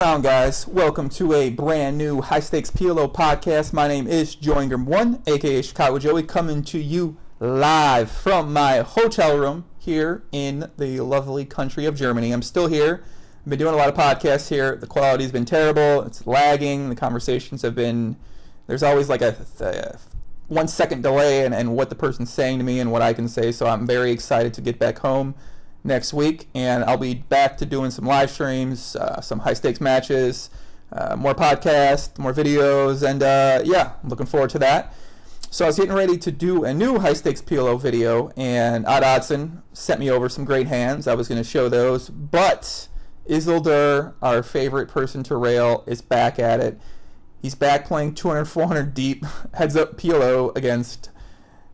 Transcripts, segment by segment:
Guys, welcome to a brand new high stakes PLO podcast. My name is Joingram1, aka Chicago Joey, coming to you live from my hotel room here in the lovely country of Germany. I'm still here. I've been doing a lot of podcasts here. The quality's been terrible. It's lagging. The conversations have been, there's always like a 1 second delay in what the person's saying to me and what I can say. So I'm very excited to get back home next week, and I'll be back to doing some live streams, some high stakes matches, more podcasts, more videos, and yeah, I'm looking forward to that. So I was getting ready to do a new high stakes PLO video, and Odd Oddson sent me over some great hands. I was going to show those, but Isildur, our favorite person to rail, is back at it. He's back playing 200, 400 deep heads up PLO against,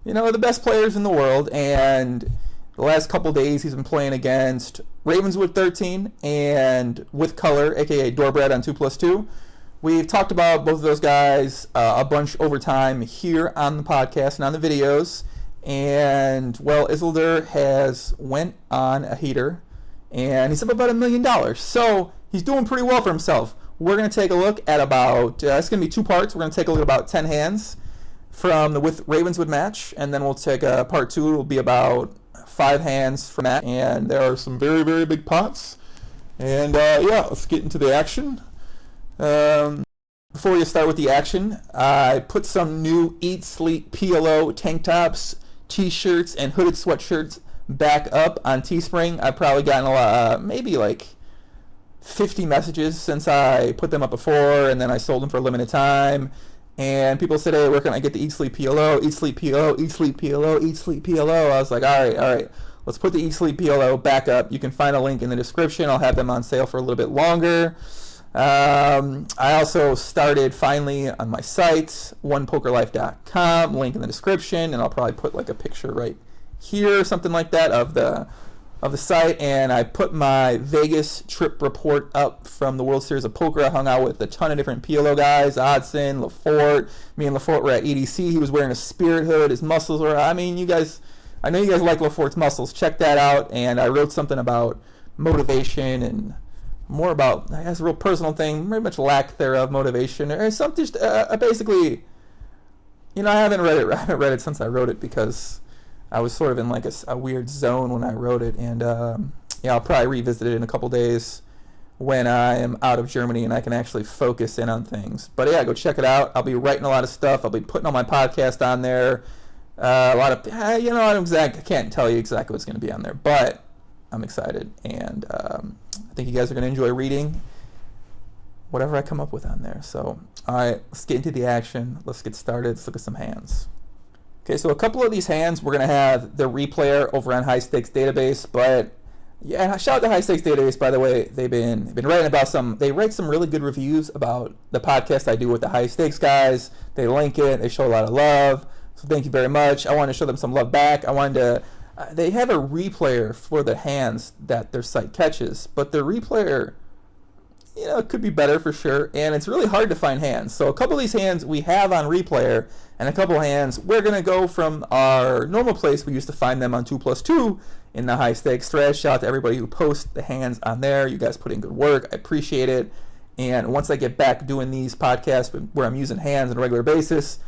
the best players in the world, and the last couple days he's been playing against Ravenswood13 and WithColor, aka DoorBread on 2+2. We've talked about both of those guys a bunch over time here on the podcast and on the videos. And, well, Isildur has went on a heater, and he's up about $1 million. So he's doing pretty well for himself. We're going to take a look at about, it's going to be two parts. We're going to take a look at about 10 hands from the with Ravenswood match, and then we'll take part two. It'll be about 5 hands from that, and there are some very, very big pots. And yeah, let's get into the action. Before we start with the action, I put some new Eat Sleep PLO tank tops, T-shirts, and hooded sweatshirts back up on Teespring. I've probably gotten a lot, maybe like 50 messages since I put them up before, and then I sold them for a limited time. And people said, hey, where can I get the Eat Sleep PLO, Eat Sleep PLO, Eat Sleep PLO, Eat Sleep PLO? I was like, all right, let's put the Eat Sleep PLO back up. You can find a link in the description. I'll have them on sale for a little bit longer. I also started finally on my site, onepokerlife.com, link in the description, and I'll probably put like a picture right here or something like that of the site. And I put my Vegas trip report up from the World Series of Poker. I hung out with a ton of different PLO guys, Oddson, Lafort. Me and Lafort were at EDC. He was wearing a spirit hood. His muscles were, I know you guys like Lafort's muscles. Check that out. And I wrote something about motivation and more about, I guess, a real personal thing, very much lack thereof motivation, or something. Just basically, I haven't read it. I haven't read it since I wrote it because I was sort of in like a weird zone when I wrote it, and yeah, I'll probably revisit it in a couple days when I am out of Germany and I can actually focus in on things. But yeah, go check it out. I'll be writing a lot of stuff. I'll be putting all my podcast on there. A lot of, I can't tell you exactly what's going to be on there, but I'm excited, and I think you guys are going to enjoy reading whatever I come up with on there. So, all right, let's get into the action. Let's get started. Let's look at some hands. Okay, so a couple of these hands we're going to have the replayer over on High Stakes Database, but yeah, shout out to High Stakes Database, by the way. They've been writing about they write some really good reviews about the podcast I do with the High Stakes guys. They link it, they show a lot of love, so thank you very much. I wanted to show them some love back. They have a replayer for the hands that their site catches, but the replayer, it could be better for sure, and it's really hard to find hands. So a couple of these hands we have on replayer, and a couple of hands we're going to go from our normal place we used to find them on 2+2 in the high stakes thread. Shout out to everybody who posts the hands on there. You guys put in good work. I appreciate it. And once I get back doing these podcasts where I'm using hands on a regular basis,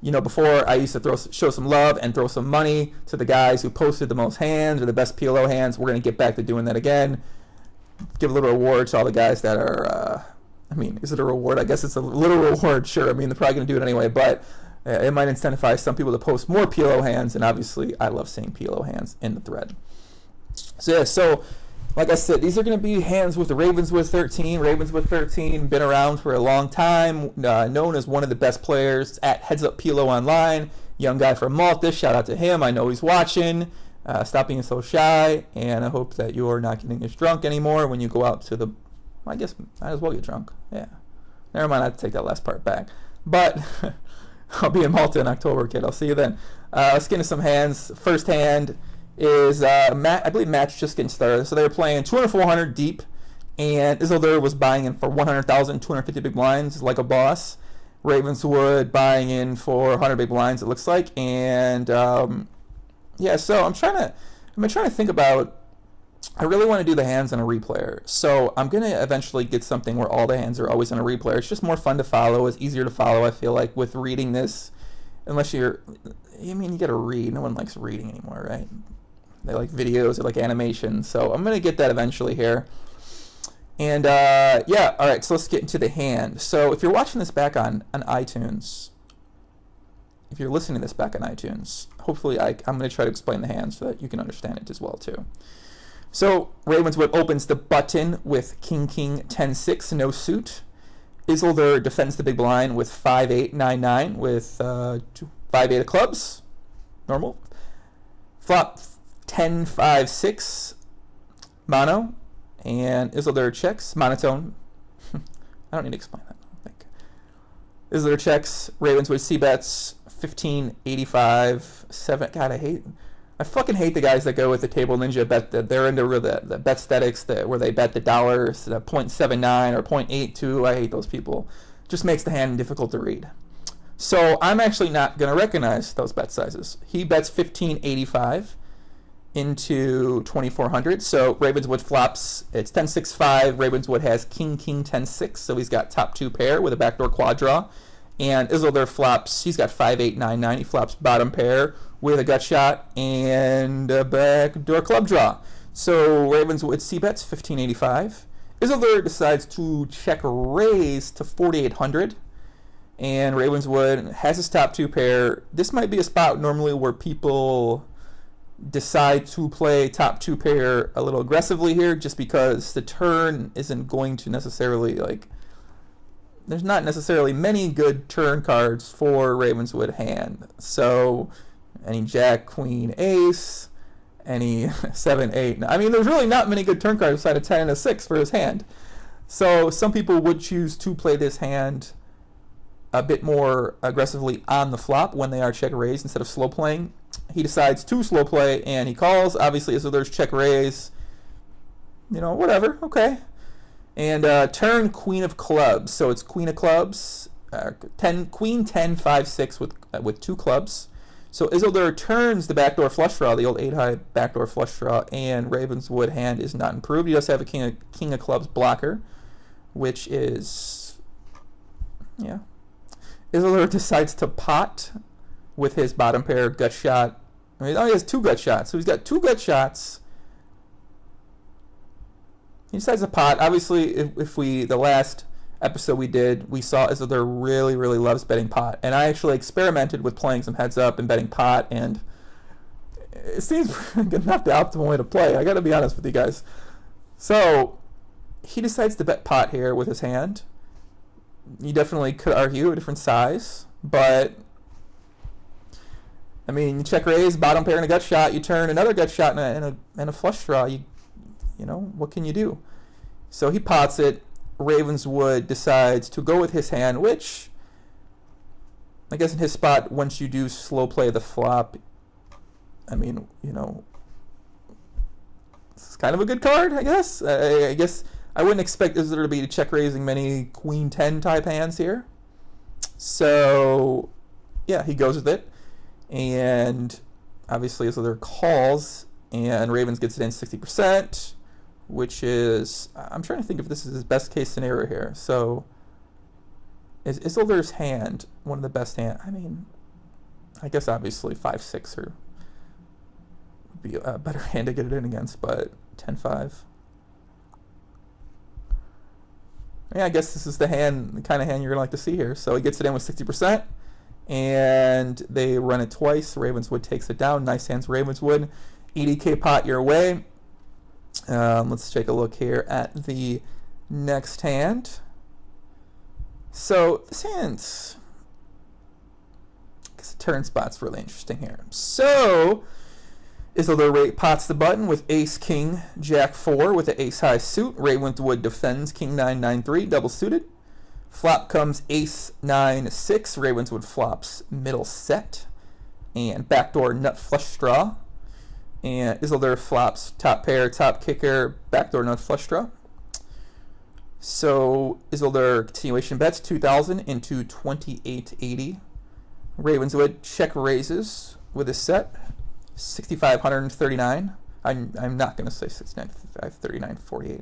before I used to show some love and throw some money to the guys who posted the most hands or the best PLO hands. We're going to get back to doing that again. Give a little reward to all the guys that are, is it a reward? I guess it's a little reward, sure. They're probably going to do it anyway, but it might incentivize some people to post more PLO hands, and obviously I love seeing PLO hands in the thread. So yeah, so like I said, these are going to be hands with the Ravenswood13. Ravenswood13, been around for a long time, known as one of the best players at Heads Up PLO Online. Young guy from Malta, shout out to him. I know he's watching. Stop being so shy, and I hope that you're not getting as drunk anymore when you go out to the, I guess, might as well get drunk. Yeah. Never mind, I have to take that last part back. But I'll be in Malta in October, kid. I'll see you then. Let's get into some hands. First hand is, I believe Matt's just getting started. So they were playing 200, 400 deep, and Isildur was buying in for 100,000, 250 big blinds like a boss. Ravenswood buying in for 100 big blinds, it looks like. And yeah, so I'm trying to think about I really want to do the hands on a replayer. So I'm going to eventually get something where all the hands are always on a replayer. It's just more fun to follow. It's easier to follow, I feel like, with reading this. Unless you're, I mean, you got to read. No one likes reading anymore, right? They like videos, they like animation. So I'm going to get that eventually here. And yeah, all right, so let's get into the hand. So if you're watching this back on iTunes, if you're listening to this back on iTunes, hopefully I'm going to try to explain the hand so that you can understand it as well too. So Ravenswood opens the button with King 10-6, no suit. Isildur defends the big blind with 5-8, 9-9 with 5-8 of clubs, normal. Flop 10-5-6, mono, and Isildur checks, monotone. I don't need to explain that, I don't think. Isildur checks, Ravenswood c-bets, 15-85, 7. God, I fucking hate the guys that go with the table ninja bet. That they're into the bet aesthetics where they bet the dollars, the 0.79 or 0.82. I hate those people. Just makes the hand difficult to read. So I'm actually not going to recognize those bet sizes. He bets 1585 into 2400. So Ravenswood flops. It's 10-6-5. Ravenswood has King 10-6. So he's got top 2 pair with a backdoor quad draw. And Isildur flops. He's got 5-8, 9-9. He flops bottom pair with a gut shot and a backdoor club draw. So Ravenswood c-bets 1585. Isildur decides to check raise to 4800. And Ravenswood has his top 2 pair. This might be a spot normally where people decide to play top 2 pair a little aggressively here, just because the turn isn't going to necessarily, like, there's not necessarily many good turn cards for Ravenswood hand. So any jack, queen, ace, any 7, 8. I mean, there's really not many good turn cards beside a 10 and a 6 for his hand. So some people would choose to play this hand a bit more aggressively on the flop when they are check raised instead of slow playing. He decides to slow play and he calls. Obviously, so there's check raise. You know, whatever. Okay. And turn queen of clubs. So it's queen of clubs. Queen 10-5-6 with 2 clubs. So Isildur turns the backdoor flush draw, the old 8-high backdoor flush draw, and Ravenswood hand is not improved. He does have a king of clubs blocker, which is, yeah. Isildur decides to pot with his bottom pair gut shot. I mean, he has 2 gut shots, so he's got 2 gut shots. He decides to pot. Obviously, if the last episode we saw Isildur really, really loves betting pot. And I actually experimented with playing some heads up and betting pot, and it seems not the optimal way to play. I got to be honest with you guys. So he decides to bet pot here with his hand. You definitely could argue a different size, but I mean, you check raise, bottom pair and a gut shot. You turn another gut shot and a flush draw. You know, what can you do? So he pots it. Ravenswood decides to go with his hand, which I guess in his spot, once you do slow play the flop, I mean, you know, it's kind of a good card, I guess. I guess I wouldn't expect Isildur to be check raising many queen 10 type hands here. So yeah, he goes with it, and obviously Isildur calls, and Ravens gets it in 60%. Which is, I'm trying to think if this is his best case scenario here. So, is Isildur's hand one of the best hands? I mean, I guess obviously 5-6 would be a better hand to get it in against, but 10-5. Yeah, I guess this is the kind of hand you're going to like to see here. So he gets it in with 60%, and they run it twice. Ravenswood takes it down. Nice hands, Ravenswood. 80k pot your way. Let's take a look here at the next hand. So this hand's, I guess the turn spot's really interesting here. So Isildur pots the button with ace king jack 4 with the ace high suit. Ravenswood defends king 9-9-3 double suited. Flop comes ace 9-6. Ravenswood flops middle set and backdoor nut flush draw. And Isildur flops top pair, top kicker, backdoor nut flush draw. So Isildur continuation bets 2,000 into 2880. Ravenswood check raises with a set 6,539 I'm not gonna say 69, 55, 39, 48.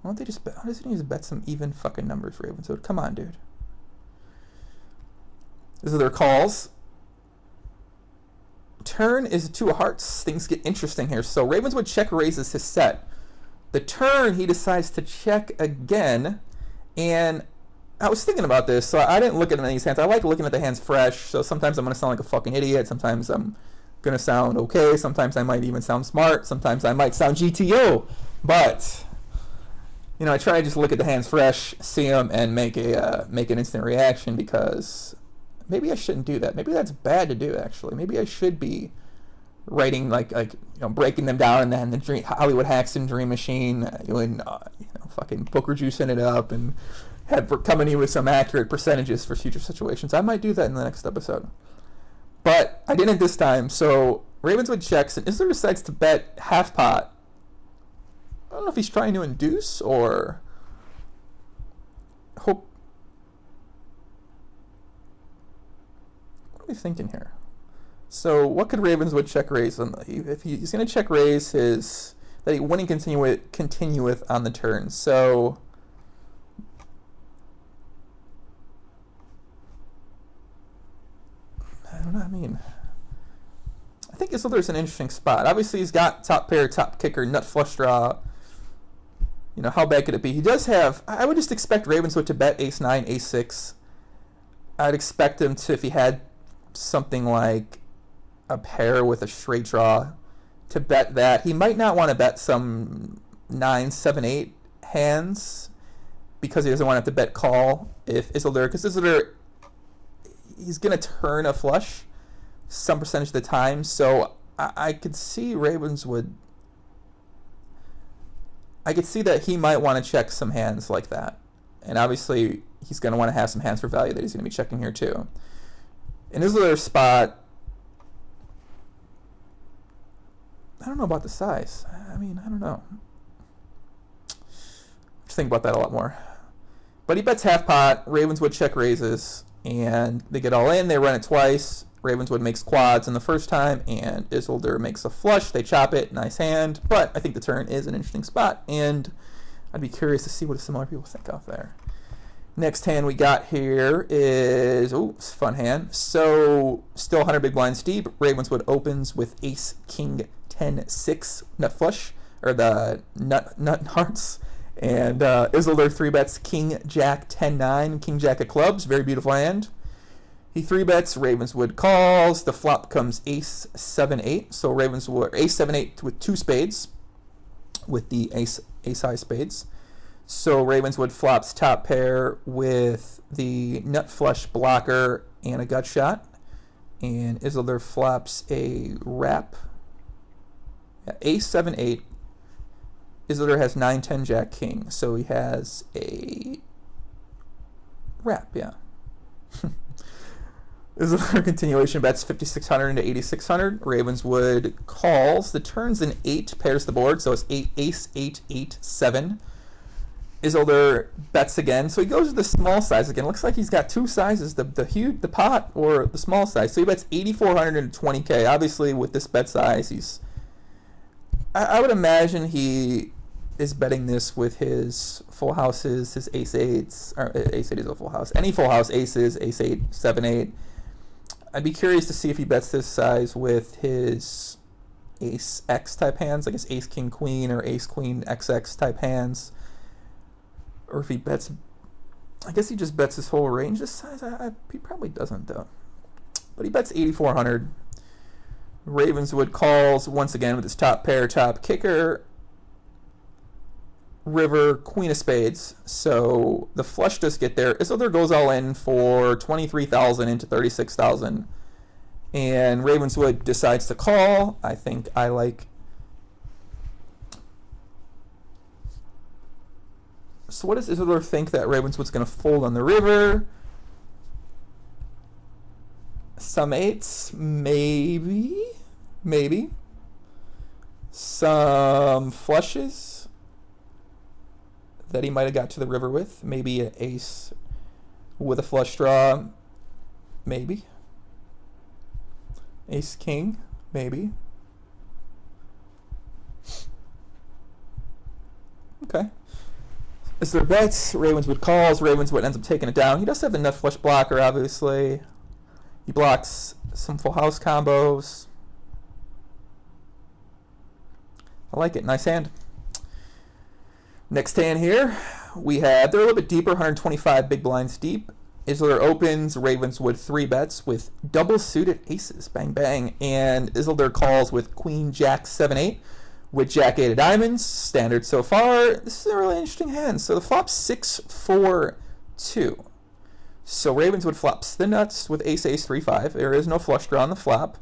Why don't they just bet? Why doesn't he just bet some even fucking numbers, Ravenswood? Come on, dude. These are their calls. Turn is 2 of hearts. Things get interesting here. So Ravenswood check raises his set. The turn, he decides to check again. And I was thinking about this, so I didn't look at these hands. I like looking at the hands fresh, so sometimes I'm going to sound like a fucking idiot. Sometimes I'm going to sound okay. Sometimes I might even sound smart. Sometimes I might sound GTO. But, you know, I try to just look at the hands fresh, see them, and make an instant reaction, because maybe I shouldn't do that. Maybe that's bad to do, actually. Maybe I should be writing, like you know, breaking them down, and then the dream, Hollywood Hacks and Dream Machine, doing, fucking poker juicing it up, and coming in with some accurate percentages for future situations. I might do that in the next episode. But I didn't this time, so Ravenswood checks, and Isildur decides to bet half pot. I don't know if he's trying to induce, or hope. What are we thinking here? So what could Ravenswood check raise? If he's going to check raise his, that he wouldn't continue with on the turn. So I don't know. I mean, I think Isildur's an interesting spot. Obviously, he's got top pair, top kicker, nut flush draw. You know, how bad could it be? He does have. I would just expect Ravenswood to bet ace 9, ace 6. I'd expect him to, if he had something like a pair with a straight draw, to bet that. He might not want to bet some 9, 7, 8 hands, because he doesn't want to have to bet call if Isildur, because Isildur, he's going to turn a flush some percentage of the time. So I could see Ravenswood, I could see that he might want to check some hands like that. And obviously, he's going to want to have some hands for value that he's going to be checking here too. In Isildur's spot, I don't know about the size. I mean, I don't know. Just think about that a lot more. But he bets half pot. Ravenswood check raises, and they get all in. They run it twice. Ravenswood makes quads in the first time, and Isildur makes a flush. They chop it. Nice hand. But I think the turn is an interesting spot, and I'd be curious to see what some other people think of there. Next hand we got here is, it's a fun hand. So still 100 big blinds deep. Ravenswood opens with ace, king, 10, 6 nut flush, or the nut hearts. And Isildur 3-bets king, jack, 10, 9, king, jack of clubs. Very beautiful hand. He 3-bets, Ravenswood calls. The flop comes ace, 7, 8. So Ravenswood, ace, 7, 8 with 2 spades, with the ace high spades. So Ravenswood flops top pair with the nut flush blocker and a gut shot. And Isildur flops a wrap. Ace, 7, 8. Isildur has 9, 10, jack, king. So he has a wrap, yeah. Isildur continuation bets 5,600 into 8,600. Ravenswood calls. The turn's an 8, pairs the board. So it's ace, 8, 8, 7. Isildur bets again, so he goes to the small size again. Looks like he's got 2 sizes: the huge, the pot, or the small size. So he bets 8,400 into 20k. Obviously, with this bet size, I would imagine he is betting this with his full houses, his ace 8s, or ace 8 is a full house. Any full house, aces, ace 8, 7, 8. I'd be curious to see if he bets this size with his ace X type hands, like his ace king queen or ace queen XX type hands. Or if he bets, I guess he just bets his whole range this size. He probably doesn't, though. But he bets 8,400. Ravenswood calls once again with his top pair, top kicker, river, queen of spades. So the flush does get there. Isildur goes all in for 23,000 into 36,000. And Ravenswood decides to call. I think I like. So what does Isildur think that Ravenswood's going to fold on the river? Some 8s, maybe. Some flushes that he might have got to the river with. Maybe an ace with a flush draw. Maybe. Ace king, maybe. Okay. Is there bets? Ravenswood calls. Ravenswood ends up taking it down. He does have the nut flush blocker, obviously. He blocks some full house combos. I like it. Nice hand. Next hand here, we have, they're a little bit deeper, 125 big blinds deep. Isildur opens, Ravenswood 3 bets with double suited aces. Bang, bang. And Isildur calls with queen, jack, 7-8 with jack 8 of diamonds. Standard so far. This is a really interesting hand. So the flop's 6-4-2. So Ravenswood flops the nuts with ace, 3-5. There is no flush draw on the flop.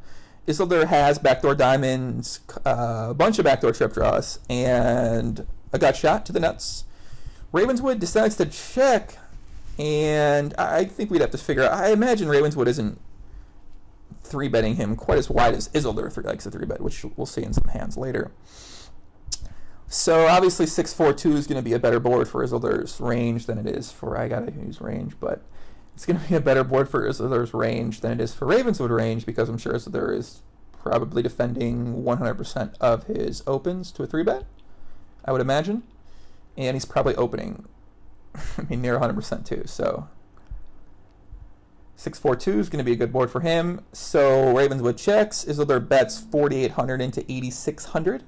Isildur has backdoor diamonds, a bunch of backdoor trip draws, and a gut shot to the nuts. Ravenswood decides to check, and I think we'd have to figure out. I imagine Ravenswood isn't 3-betting him quite as wide as Isildur likes a 3-bet, which we'll see in some hands later. So obviously 6-4-2 is going to be a better board for Isildur's range than it is for, I gotta use range, but it's going to be a better board for Isildur's range than it is for Ravenswood range, because I'm sure Isildur is probably defending 100% of his opens to a 3-bet, I would imagine. And he's probably opening, near 100% too. So 6-4-2 is going to be a good board for him. So Ravenswood checks. Isildur bets 4,800 into 8,600.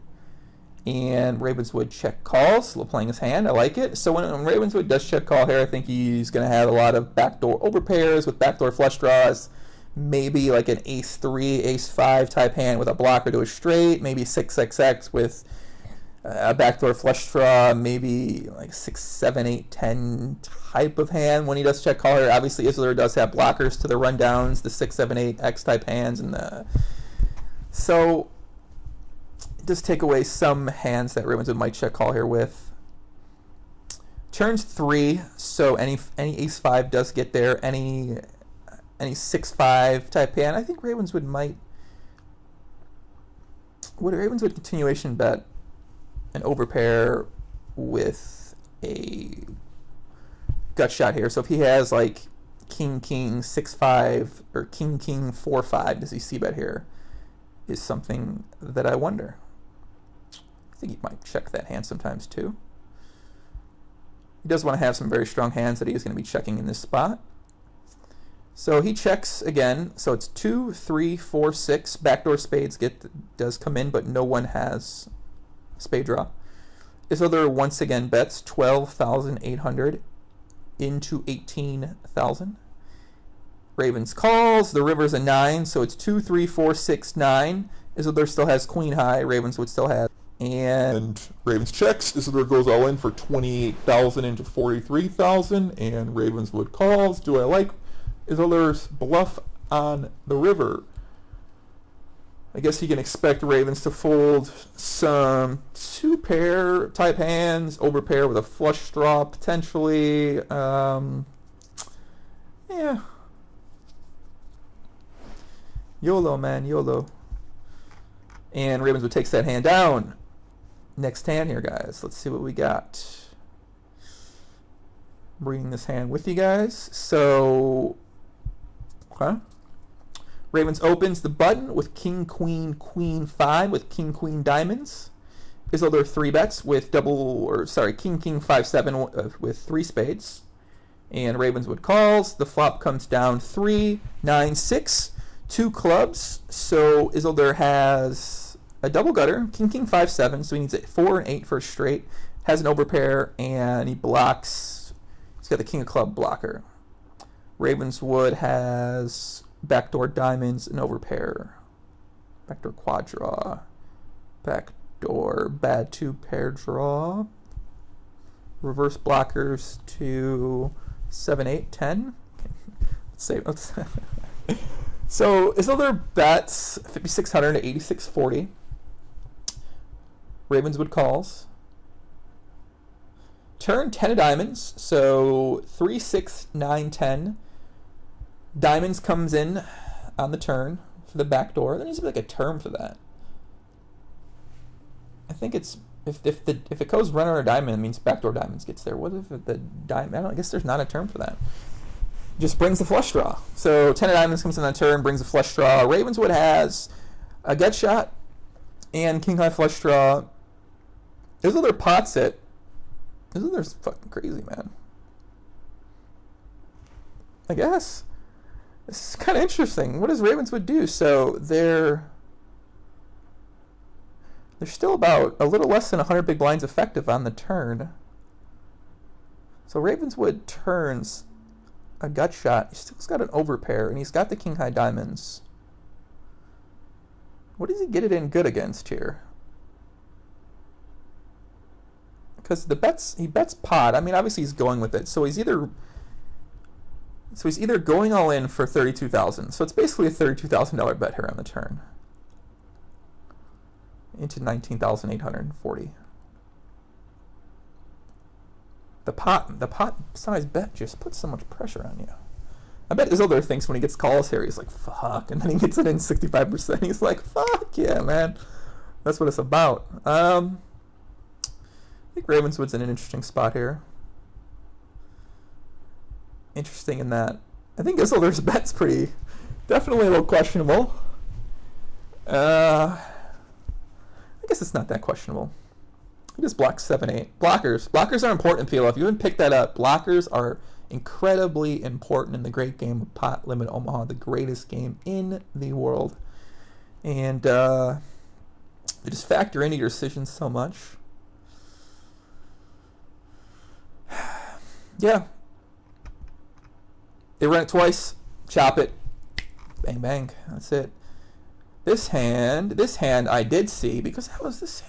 And Ravenswood check calls, still playing his hand. I like it. So when Ravenswood does check call here, I think he's going to have a lot of backdoor overpairs with backdoor flush draws. Maybe like an ace-3, ace-5 type hand with a blocker to a straight. Maybe 6xx with a backdoor flush draw. Maybe like 6, 7, 8, 10 type of hand when he does check call here. Obviously, Isildur does have blockers to the rundowns, the 6, 7, 8 X type hands, and the so it does take away some hands that Ravenswood might check call here with. Turns 3, so any ace-5 does get there. Any 6-5 type hand, I think Ravenswood might. Would Ravenswood continuation bet an overpair with a gut shot here? So if he has like king 6-5 or king 4-5, does he see bet here? Is something that I wonder. I think he might check that hand sometimes too. He does want to have some very strong hands that he is going to be checking in this spot. So he checks again. So it's 2, 3, 4, 6. Backdoor spades does come in, but no one has spade draw. Isildur once again bets 12,800 into 18,000. Ravens calls. The river's a 9, so it's 2, 3, 4, 6, 9. Isildur still has queen high. Ravenswood still has. And Ravens checks. Isildur goes all in for 28,000 into 43,000, and Ravenswood calls. Do I like Isildur's bluff on the river? I guess you can expect Ravens to fold some 2-pair type hands, overpair with a flush draw potentially. Yeah. YOLO, man, YOLO. And Ravenswood takes that hand down. Next hand here, guys. Let's see what we got. Bringing this hand with you guys. So, okay. Ravens opens the button with king, queen, queen 5 with king, queen diamonds. Isildur 3 bets with king, 5, 7 with 3 spades. And Ravenswood calls. The flop comes down 3, 9, 6, 2 clubs. So Isildur has a double gutter, king, 5, 7. So he needs a 4 and 8 for a straight. Has an overpair, and he blocks. He's got the king of club blocker. Ravenswood has backdoor diamonds, an overpair, backdoor quad draw, backdoor bad 2-pair draw, reverse blockers to 7, 8, 10. Let's So Isildur bets 5,600 to 8,640. Ravenswood calls. Turn 10 of diamonds, so 3, 6, 9, 10. Diamonds comes in on the turn for the back door. There needs to be like a term for that. I think it's if it goes runner or diamond, it means backdoor diamonds gets there. What if the diamond? I guess there's not a term for that. Just brings the flush draw. So 10 of diamonds comes in on turn, brings a flush draw. Ravenswood has a gut shot and king high flush draw. Isildur pots it. Isildur's fucking crazy, man. I guess. This is kind of interesting. What does Ravenswood do? So they're still about a little less than 100 big blinds effective on the turn. So Ravenswood turns a gut shot. He's still got an overpair, and he's got the king high diamonds. What does he get it in good against here? Because he bets pot. I mean, obviously he's going with it. So he's either going all in for 32,000. So it's basically a $32,000 bet here on the turn. Into 19,840. The pot size bet just puts so much pressure on you. I bet Isildur thinks when he gets calls here, he's like, fuck. And then he gets it in 65%. He's like, fuck yeah, man. That's what it's about. I think Ravenswood's in an interesting spot here. Interesting in that I think Isildur's bet's definitely a little questionable. I guess it's not that questionable. He just blocks 7-8. Blockers are important in PLO. If you haven't picked that up, blockers are incredibly important in the great game of Pot Limit Omaha, the greatest game in the world. And they just factor into your decisions so much. Yeah. They run it twice, chop it, bang bang. That's it. This hand I did see because this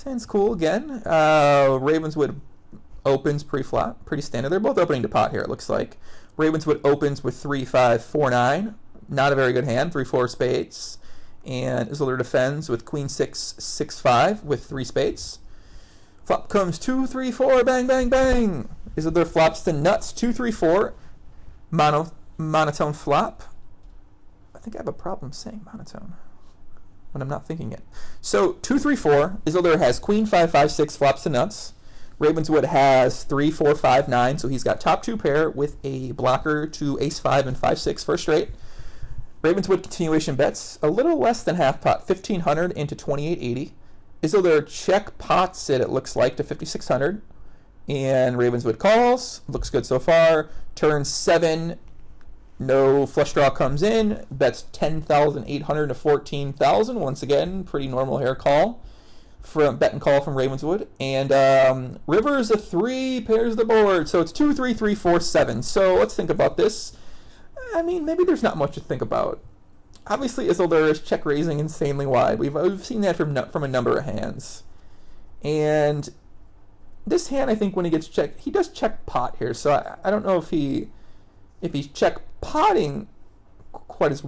hand's cool again. Ravenswood opens pre-flop, pretty standard. They're both opening to pot here. It looks like Ravenswood opens with 3-5-4-9, not a very good hand. 3-4 spades, and Isildur defends with Queen 6-6-5 with 3 spades. Flop comes 2-3-4, bang bang bang. Isildur flops to nuts 2-3-4. Monotone flop. I think I have a problem saying monotone when I'm not thinking it. So 2-3-4. Isildur has Queen 5-5-6 flops to nuts. Ravenswood has 3-4-5-9, so he's got top 2 pair with a blocker to Ace-5 and 5-6 first straight. Ravenswood continuation bets a little less than half pot, 1,500 into 2,880. Isildur check pots it looks like to 5,600. And Ravenswood calls. Looks good so far. Turn 7. No flush draw comes in. Bets 10,800 to 14,000. Once again, pretty normal hair call. From bet and call from Ravenswood. And River's a 3, pairs the board. So it's 2-3-3-4-7. So let's think about this. I mean, maybe there's not much to think about. Obviously, Isildur is check raising insanely wide. We've seen that from a number of hands. And this hand, I think, when he gets checked, he does check pot here. So I don't know if he's check potting quite as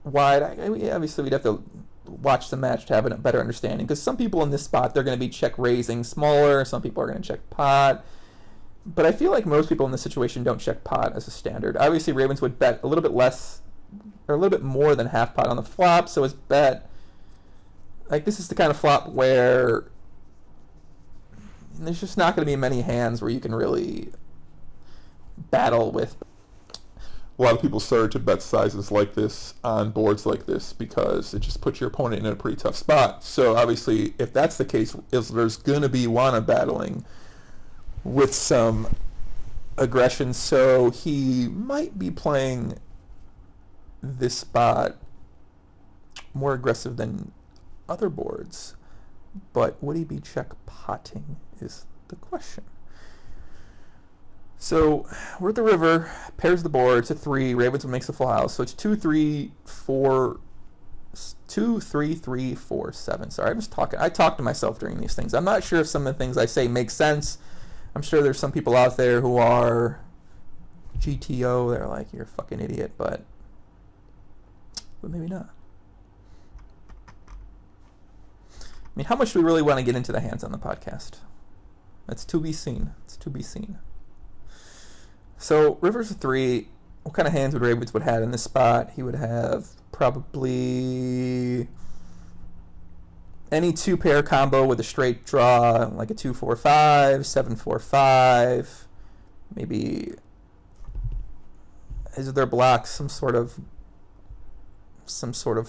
wide. Obviously, we'd have to watch the match to have a better understanding. Because some people in this spot, they're going to be check raising smaller. Some people are going to check pot. But I feel like most people in this situation don't check pot as a standard. Obviously, Ravenswood bet a little bit less, or a little bit more than half pot on the flop. So his bet, like, this is the kind of flop where there's just not going to be many hands where you can really battle with. A lot of people start to bet sizes like this on boards like this because it just puts your opponent in a pretty tough spot. So obviously, if that's the case, Isildur's going to be wanna battling with some aggression. So he might be playing this spot more aggressive than other boards. But would he be check potting is the question. So we're at the river, pairs the board, it's a 3, Ravenswood makes a full house. So it's 2-3-3-4-7. Sorry, I talk to myself during these things. I'm not sure if some of the things I say make sense. I'm sure there's some people out there who are GTO, they're like, you're a fucking idiot, but maybe not. I mean, how much do we really want to get into the hands on the podcast? That's to be seen. It's to be seen. So, River's a 3. What kind of hands would Ravenswood have in this spot? He would have probably any 2-pair combo with a straight draw, like a 2-4-5, 7-4-5. Maybe is there blocks some sort of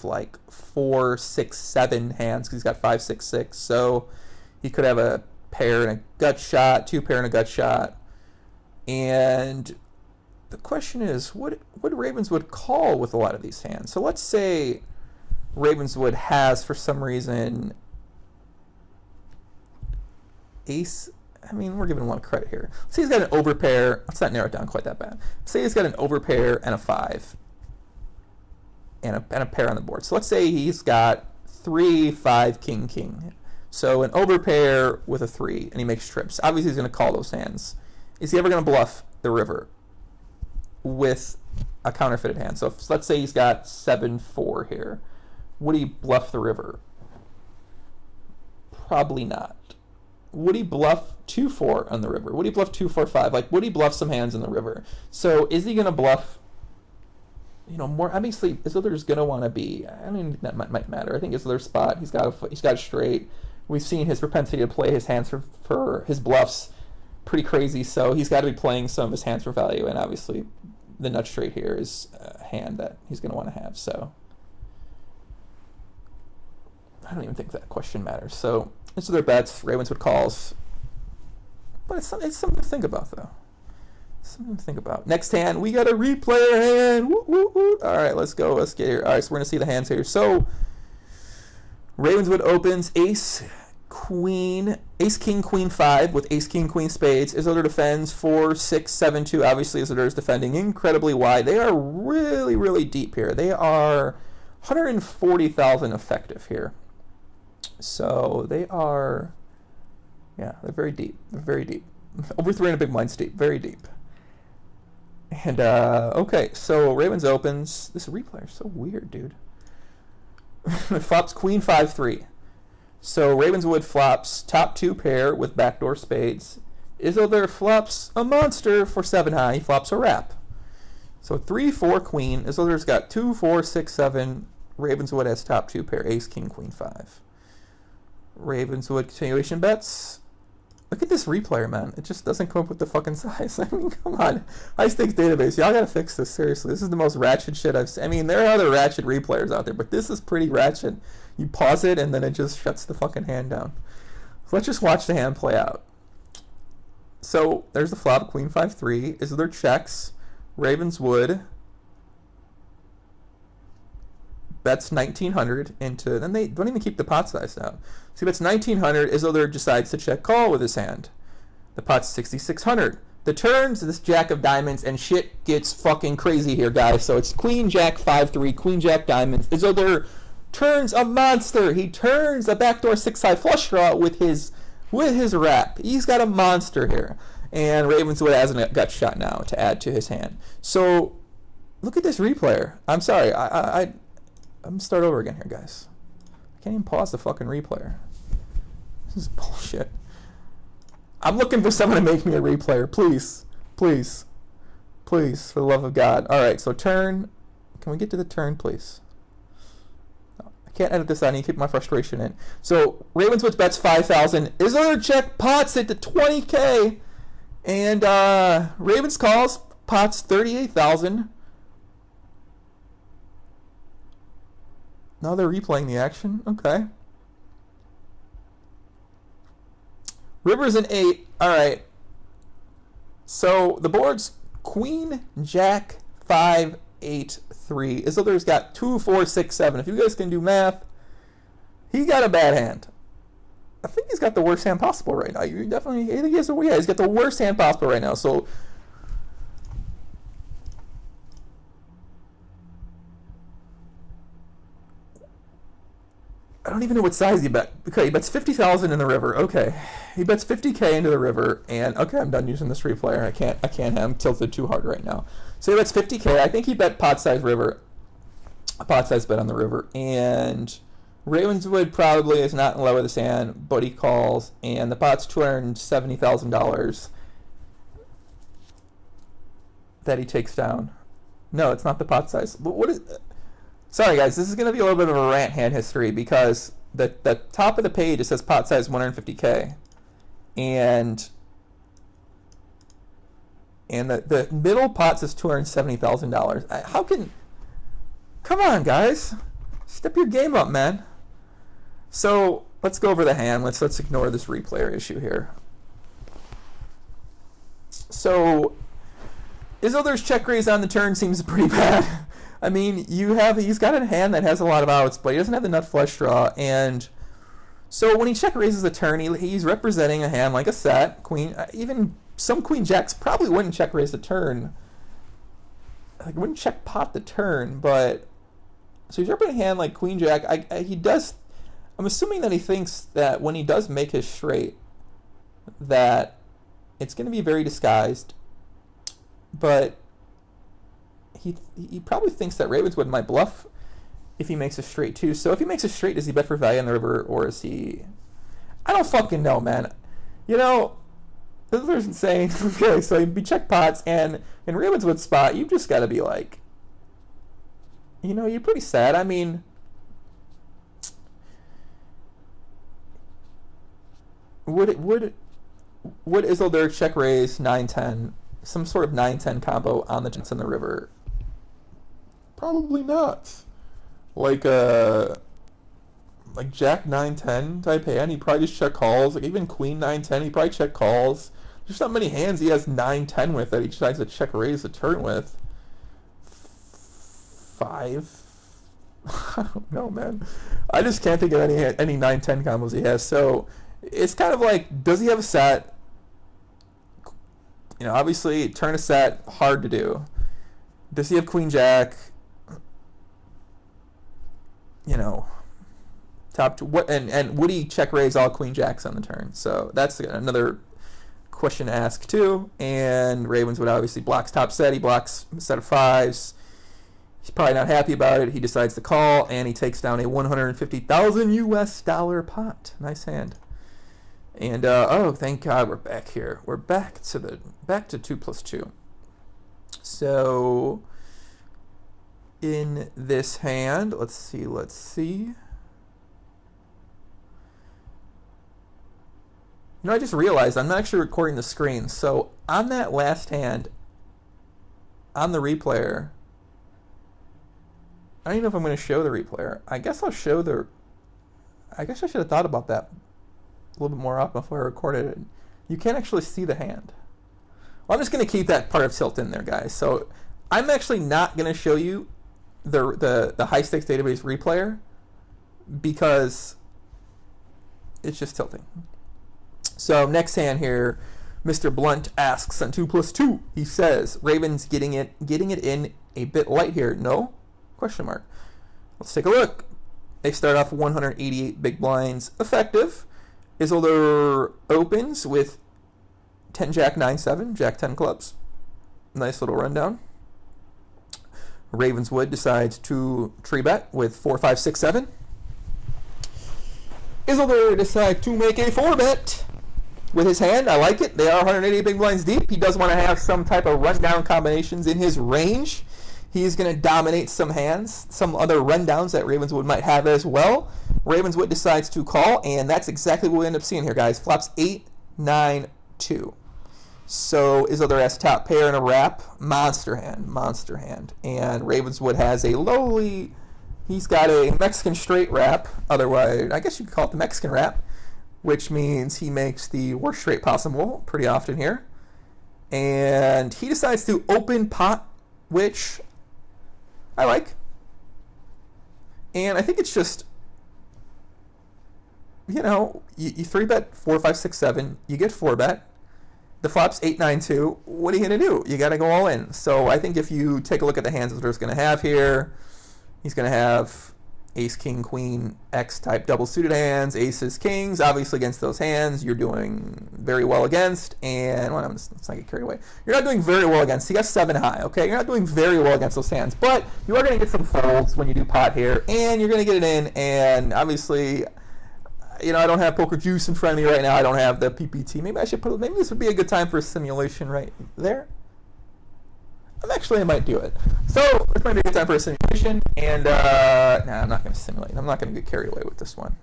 like 4-6-7 hands because he's got 5-6-6. So he could have a pair and a gut shot, 2 pair and a gut shot. And the question is, what would Ravenswood call with a lot of these hands? So let's say Ravenswood has, for some reason, ace. I mean, we're giving him a lot of credit here. Let's say he's got an overpair. Let's not narrow it down quite that bad. Say he's got an overpair and a 5 and a pair on the board. So let's say he's got 3, 5, king, king. So an overpair with a 3, and he makes trips. Obviously, he's going to call those hands. Is he ever going to bluff the river with a counterfeited hand? So let's say he's got 7, 4 here. Would he bluff the river? Probably not. Would he bluff 2, 4 on the river? Would he bluff 2, 4, 5? Like, would he bluff some hands in the river? So is he going to bluff, you know, more? Obviously, Isildur's going to want to be, I mean, that might matter. I think Isildur's spot, he's got a straight. We've seen his propensity to play his hands for his bluffs pretty crazy, so he's got to be playing some of his hands for value, and obviously the nut straight here is a hand that he's going to want to have, so I don't even think that question matters. So these are their bets. Ravenswood calls, but it's something to think about, though. Something to think about. Next hand, we got a replayer hand. Woo, woo, woo. All right, let's go. Let's get here. All right, so we're going to see the hands here. So Ravenswood opens ace, king, queen 5 with ace, king, queen spades. Isildur defends 4, 6, 7, 2. Obviously, Isildur is defending incredibly wide. They are really, really deep here. They are 140,000 effective here. So they are, yeah, they're very deep. They're very deep. Over 300 big blinds deep. Very deep. And, okay, so Ravens opens. This replayer is so weird, dude. Flops queen 5, 3. So Ravenswood flops top 2 pair with backdoor spades. Isildur flops a monster for 7 high. He flops a wrap. So 3, 4 queen. Isildur's got 2, 4, 6, 7. Ravenswood has top 2 pair, ace, king, queen 5. Ravenswood continuation bets. Look at this replayer, man. It just doesn't come up with the fucking size. I mean, come on. High stakes database. Y'all gotta fix this, seriously. This is the most ratchet shit I've seen. I mean, there are other ratchet replayers out there, but this is pretty ratchet. You pause it, and then it just shuts the fucking hand down. So let's just watch the hand play out. So there's the flop, queen 5, 3. Isildur checks. Ravenswood bets 1,900 into, and they don't even keep the pot size down. So he bets 1,900. Isildur decides to check call with his hand. The pot's 6,600. The turns, this jack of diamonds, and shit gets fucking crazy here, guys. So it's queen jack 5, 3, queen jack diamonds. Isildur turns a monster. He turns a backdoor 6 high flush draw with his wrap. He's got a monster here. And Ravenswood has a gut shot now to add to his hand. So look at this replayer. I'm sorry. I'm going to start over again here, guys. I can't even pause the fucking replayer. This is bullshit. I'm looking for someone to make me a replayer. Please. Please. Please, for the love of God. All right, so turn. Can we get to the turn, please? No, I can't edit this out. I need to keep my frustration in. So Ravenswood bets 5,000. Isildur check pots it to 20K. And Ravens calls pots 38,000. Now they're replaying the action. Okay. River's an 8. All right. So the board's queen, jack, 5, 8, 3. Isildur's got 2, 4, 6, 7. If you guys can do math, he got a bad hand. I think he's got the worst hand possible right now. You definitely, I think he has he's got the worst hand possible right now. So I don't even know what size he bet. Okay, he bets 50,000 in the river. Okay, he bets 50K into the river, and okay, I'm done using this replayer. I can't have him tilted too hard right now. So he bets 50K. I think he bet pot size river, a pot size bet on the river, and Ravenswood probably is not in love with his hand, but he calls, and the pot's $270,000 that he takes down. No, it's not the pot size. But what is? Sorry, guys, this is going to be a little bit of a rant hand history because the top of the page, it says pot size 150K. And the middle pot says $270,000. How can... Come on, guys. Step your game up, man. So, let's go over the hand. Let's ignore this replayer issue here. So Isildur's check raise on the turn seems pretty bad. I mean, he's got a hand that has a lot of outs, but he doesn't have the nut flush draw, and so when he check raises the turn, he's representing a hand like a set, queen, even some queen jacks probably wouldn't check raise the turn. Like, wouldn't check pot the turn, but so he's representing a hand like queen jack. I'm assuming that he thinks that when he does make his straight, that it's going to be very disguised, but he probably thinks that Ravenswood might bluff if he makes a straight too. So if he makes a straight, does he bet for value on the river, or is he... I don't fucking know, man. You know, this is insane. Okay, so he'd be check pots, and in Ravenswood's spot, you've just got to be like, you know, you're pretty sad. I mean, would Isildur check raise 9-10, some sort of 9-10 combo on the Jets in the river? Probably not. Like Jack 9-10 type hand, he probably just check calls. Like even Queen 9-10, he probably check calls. There's not many hands he has 9-10 with that he decides to check raise the turn with. 5. I don't know, man. I just can't think of any 9-10 combos he has. So it's kind of like, does he have a set? You know, obviously turn a set, hard to do. Does he have Queen Jack? You know, top two, what and would he check raise all Queen Jacks on the turn? So that's another question to ask too. And Ravenswood obviously blocks top set. He blocks a set of fives. He's probably not happy about it. He decides to call, and he takes down a $150,000 pot. Nice hand. And oh, thank God we're back here. We're back to 2+2. So in this hand, let's see. You know, I just realized I'm not actually recording the screen. So on that last hand, on the replayer, I don't even know if I'm going to show the replayer. I guess I should have thought about that a little bit more up before I recorded it. You can't actually see the hand. Well, I'm just going to keep that part of tilt in there, guys. So I'm actually not going to show you the high stakes database replayer because it's just tilting. So next hand here, Mr. Blunt asks on 2+2. He says Ravens getting it in a bit light here. No? Question mark. Let's take a look. They start off 188 big blinds effective. Isildur opens with 10 Jack 9-7, Jack 10 clubs. Nice little rundown. Ravenswood decides to tree bet with 4, 5, 6, 7. Isildur decides to make a 4 bet with his hand. I like it. They are 180 big blinds deep. He does want to have some type of rundown combinations in his range. He's going to dominate some hands, some other rundowns that Ravenswood might have as well. Ravenswood decides to call, and that's exactly what we end up seeing here, guys. Flops 8, 9, 2. So Isildur has top pair and a wrap. Monster hand. And Ravenswood has a lowly, he's got a Mexican straight wrap. Otherwise, I guess you could call it the Mexican wrap, which means he makes the worst straight possible pretty often here. And he decides to open pot, which I like. And I think it's just, you know, you 3-bet 4, 5, 6, 7. You get 4-bet. The flop's 8, 9, 2. What are you going to do? You got to go all in. So I think if you take a look at the hands Isildur's going to have here, he's going to have ace, king, queen, X type double suited hands, aces, kings. Obviously against those hands, you're doing very well against. And, well, let's not get carried away. You're not doing very well against. You got 7 high, okay? You're not doing very well against those hands. But you are going to get some folds when you do pot here. And you're going to get it in. And obviously, you know, I don't have poker juice in front of me right now. I don't have the PPT. Maybe maybe this would be a good time for a simulation right there. I might do it. So this might be a good time for a simulation. And nah, I'm not going to simulate. I'm not going to get carried away with this one.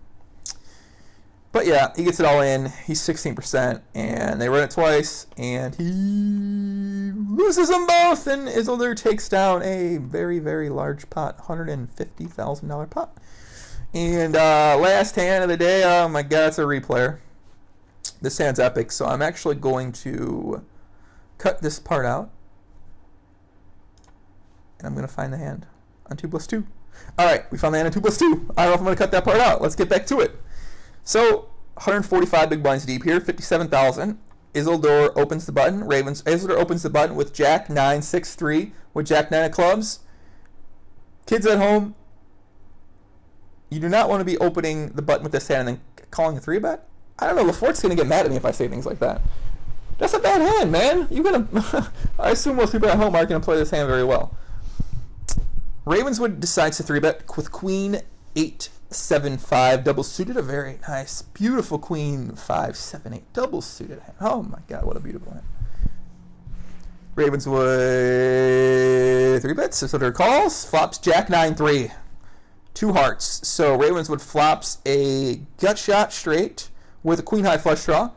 But yeah, he gets it all in. He's 16%, and they run it twice, and he loses them both. And Isildur takes down a very, very large pot, $150,000 pot. And last hand of the day, oh my god, it's a replayer. This hand's epic, so I'm actually going to cut this part out. And I'm going to find the hand on 2+2. Alright, we found the hand on 2+2. I don't know if I'm going to cut that part out. Let's get back to it. So, 145 big blinds deep here, 57,000. Isildur opens the button. Isildur opens the button with Jack 9, 6, 3 with Jack 9 of clubs. Kids at home, you do not want to be opening the button with this hand and then calling a 3-bet. I don't know, LaForte's going to get mad at me if I say things like that. That's a bad hand, man. You're gonna. I assume most people at home aren't going to play this hand very well. Ravenswood decides to 3-bet with Queen 8, 7, 5 double suited. A very nice, beautiful Queen 5, 7, 8 double suited hand. Oh my god, what a beautiful hand. Ravenswood 3-bets. Isildur calls. Flops Jack 9, 3. 2 hearts. So Ravenswood flops a gut shot straight with a queen high flush draw.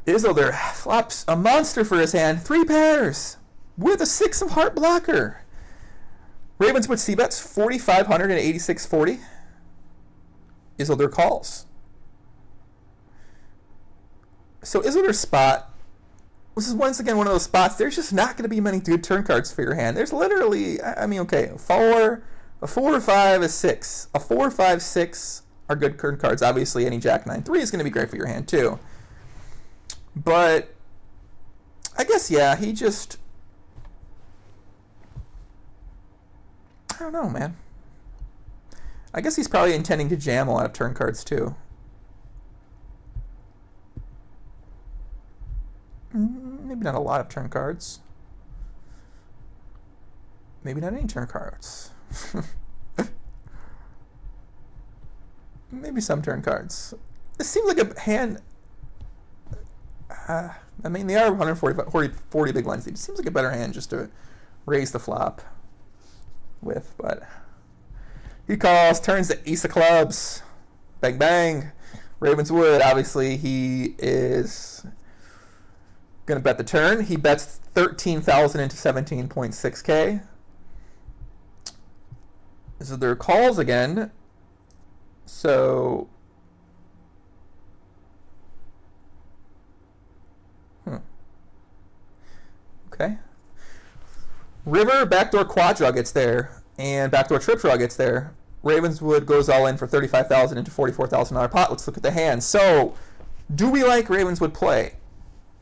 Isildur flops a monster for his hand. 3 pairs with a 6 of heart blocker. Ravenswood c-bets 4,500 and 86.40. Isildur calls. So Isildur's spot. This is once again one of those spots. There's just not going to be many good turn cards for your hand. There's literally, I mean, okay, a 4, or 5, a 6. A 4, 5, 6 are good turn cards. Obviously, any Jack 9, 3 is going to be great for your hand too. But I guess, yeah, he just, I don't know, man. I guess he's probably intending to jam a lot of turn cards too. Maybe not a lot of turn cards. Maybe not any turn cards. Maybe some turn cards. This seems like a hand. I mean, they are 140 big blinds deep. It seems like a better hand just to raise the flop with, but he calls, turns the ace of clubs. Bang, bang. Ravenswood, obviously, he is going to bet the turn. He bets 13,000 into 17.6k. So there are calls again. So, okay. River, backdoor quad draw gets there, and backdoor trip draw gets there. Ravenswood goes all in for 35,000 into $44,000 pot. Let's look at the hand. So, do we like Ravenswood play?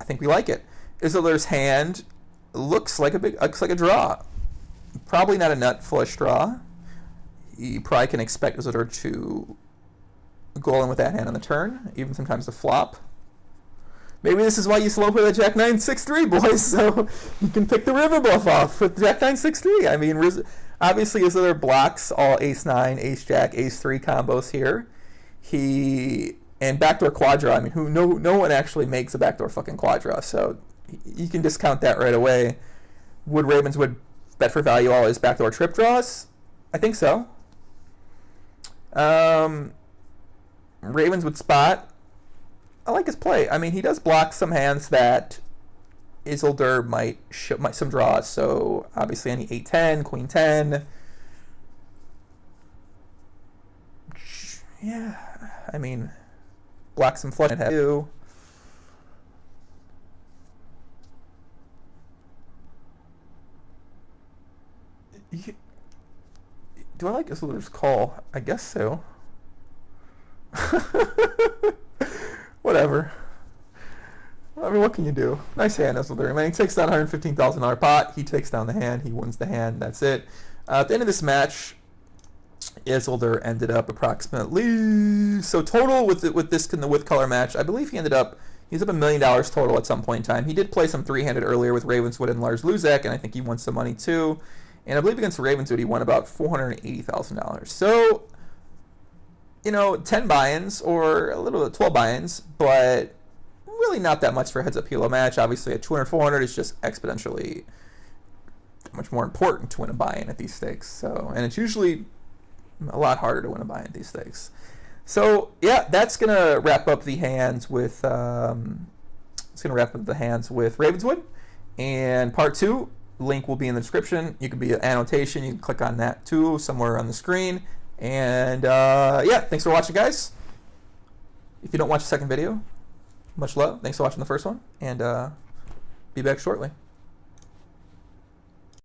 I think we like it. Isildur's hand looks like a draw. Probably not a nut flush draw. You probably can expect Isildur to go in with that hand on the turn, even sometimes the flop. Maybe this is why you slow play the Jack 9, 6, 3, boys, so you can pick the river bluff off with Jack 9, 6, 3. I mean, obviously Isildur blocks all Ace 9, Ace Jack, Ace 3 combos here. And backdoor quadra, I mean, no one actually makes a backdoor fucking quadra, so you can discount that right away. Would Ravenswood bet for value all his backdoor trip draws? I think so. Ravenswood spot. I like his play. I mean, he does block some hands that Isildur might some draws. So obviously any 8-10, Queen 10. Yeah, I mean, block some flush too. Do I like Isildur's call? I guess so. Whatever. I mean, what can you do? Nice hand, Isildur. I mean, he takes down $115,000 pot. He takes down the hand. He wins the hand. That's it. At the end of this match, Isildur ended up approximately, so total with this in the WithColor match, I believe he's up $1 million total at some point in time. He did play some 3-handed earlier with Ravenswood and Lars Luzak, and I think he won some money too. And I believe against Ravenswood he won about $480,000. So, 10 buy-ins or a little 12 buy-ins, but really not that much for a heads-up PLO match. Obviously, at 200, 400, it's just exponentially much more important to win a buy-in at these stakes. So, and it's usually a lot harder to win a buy-in at these stakes. So, yeah, that's gonna wrap up the hands with Ravenswood. And part 2, link will be in the description. You can be an annotation. You can click on that too somewhere on the screen. And yeah, thanks for watching, guys. If you don't watch the second video, much love. Thanks for watching the first one, and be back shortly.